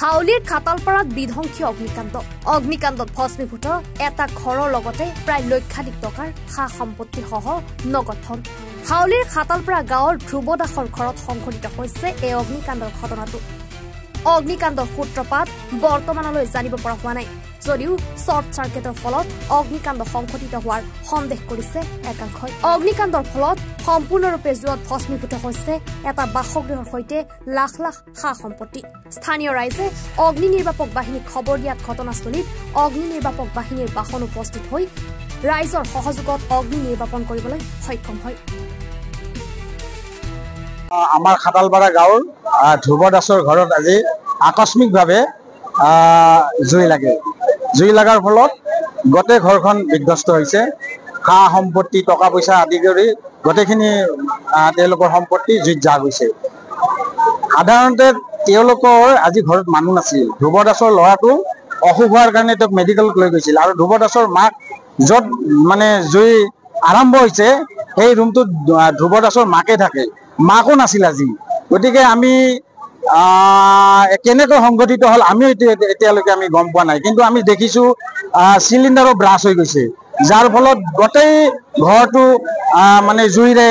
হাউলিৰ খাতালপাৰাত বিধ্বংসী অগ্নিকাণ্ডত ভস্মীভূত এটা ঘৰৰ লগতে প্ৰায় লক্ষাধিক টকাৰ সা সম্পত্তি সহ নগদ ধন। হাউলিৰ খাতালপাৰা গাঁৱৰ ধ্ৰুৱ দাসৰ ঘৰত সংঘটিত হৈছে এই অগ্নিকাণ্ডৰ ঘটনাটো। অগ্নিকাণ্ডৰ সূত্ৰপাত বৰ্তমানলৈ জানিব পৰা হোৱা নাই, যদিও শ্বৰ্ট চাৰ্কিটৰ ফলত অগ্নিকাণ্ড সংঘটিত হোৱাৰ সন্দেহ কৰিছে একাংশই। অগ্নিকাণ্ডৰ ফলত সম্পূৰ্ণৰূপে জুইত ভস্মীভূত হৈছে এটা বাসগৃহৰ সৈতে লাখ লাখ সা সম্পত্তি। স্থানীয় ৰাইজে অগ্নি নিৰ্বাপক বাহিনীক খবৰ দিয়াত ঘটনাস্থলীত অগ্নি নিৰ্বাপক বাহিনীৰ বাহন উপস্থিত হৈ ৰাইজৰ সহযোগত অগ্নি নিৰ্বাপন কৰিবলৈ সক্ষম হয়। আমাৰ খাতালপাৰা গাঁৱৰ ধ্ৰুৱ দাসৰ ঘৰত আজি আকস্মিকভাৱে জুই লগাৰ ফলত গোটেই ঘৰখন বিধ্বস্ত হৈছে। সা সম্পত্তি টকা পইচা আদি কৰি গোটেইখিনি তেওঁলোকৰ সম্পত্তি জুইত জাগ হৈছে। সাধাৰণতে তেওঁলোকৰ আজি ঘৰত মানুহ নাছিল। ধ্ৰুৱ দাসৰ ল'ৰাটো অসুখ হোৱাৰ কাৰণে তেওঁক মেডিকেলত লৈ গৈছিল আৰু ধ্ৰুৱ দাসৰ মাক য'ত মানে জুই আৰম্ভ হৈছে সেই ৰুমটোত ধ্ৰুৱ দাসৰ মাকে থাকে, মাকো নাছিল আজি। গতিকে আমি কেনেকৈ সংঘটিত হ'ল আমিও এতিয়ালৈকে আমি গম পোৱা নাই, কিন্তু আমি দেখিছো চিলিণ্ডাৰো ব্ৰাছ হৈ গৈছে, যাৰ ফলত গোটেই ঘৰটো মানে জুইৰে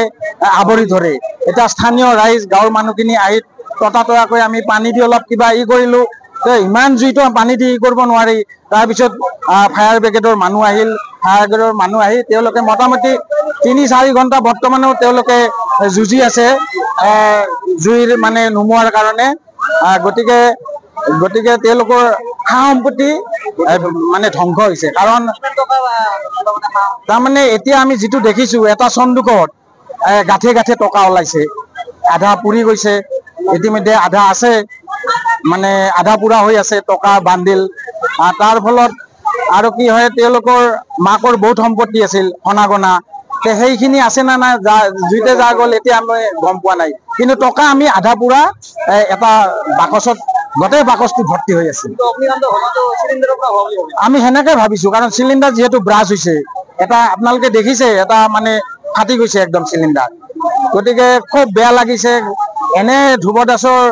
আৱৰি ধৰে। এতিয়া স্থানীয় ৰাইজ গাঁৱৰ মানুহখিনি আহি ততাতয়াকৈ আমি পানী দি অলপ কিবা কৰিলো, ইমান জুইটো পানী দি কৰিব নোৱাৰি। তাৰপিছত ফায়াৰ ব্ৰিগেডৰ মানুহ আহিল, আহি তেওঁলোকে মোটামুটি ৩-৪ ঘণ্টা বৰ্তমানেও তেওঁলোকে যুঁজি আছে জুইৰ মানে নুমুৱাৰ কাৰণে। গতিকে তেওঁলোকৰ সা সম্পত্তি মানে ধ্বংস হৈছে। কাৰণ তাৰমানে এতিয়া আমি যিটো দেখিছো এটা চন্দুকত গাঁঠে গাঁঠে টকা ওলাইছে, আধা পুৰি গৈছে, ইতিমধ্যে আধা আছে, মানে আধা পুৰা হৈ আছে টকা বান্দিল। তাৰ ফলত আৰু কি হয়, তেওঁলোকৰ মাকৰ বহুত সম্পত্তি আছিল সোণা গনা, সেইখিনি আছে না নাই জুইতে যা গ'ল এতিয়া আমি গম পোৱা নাই। কিন্তু টকা আমি আধা পুৰা এটা বাকচত গোটেই বাকচটো ভৰ্তি হৈ আছিল। আমি সেনেকে ভাবিছো, কাৰণ চিলিণ্ডাৰ যিহেতু ব্ৰাছ হৈছে, এটা আপোনালোকে দেখিছে এটা মানে ফাটি গৈছে একদম চিলিণ্ডাৰ। গতিকে খুব বেয়া লাগিছে। এনে ধ্ৰুৱ দাসৰ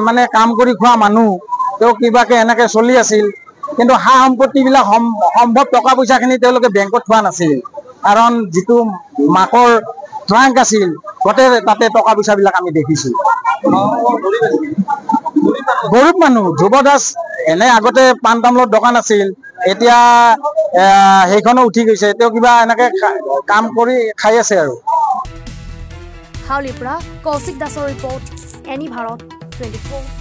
মানে কাম কৰি খোৱা মানুহ, তেওঁ কিবাকে এনেকে চলি আছিল, কিন্তু সা সম্পত্তিবিলাক সম্ভৱ টকা পইচাখিনি তেওঁলোকে বেংকত থোৱা নাছিল। কাৰণ যিটো মাকৰ ট্ৰাংক আছিল গোটেই তাতে টকা পইচাবিলাক আমি দেখিছো। গৰীব মানুহ ধ্ৰুৱ দাস এনে আগতে পাণ তামোলৰ দোকান আছিল, এতিয়া সেইখনো উঠি গৈছে। তেওঁ কিবা এনেকে কাম কৰি খাই আছে আৰু। হাউলিৰ পৰা কৌশিক দাসৰ ৰিপৰ্ট, এনি ভাৰত 24।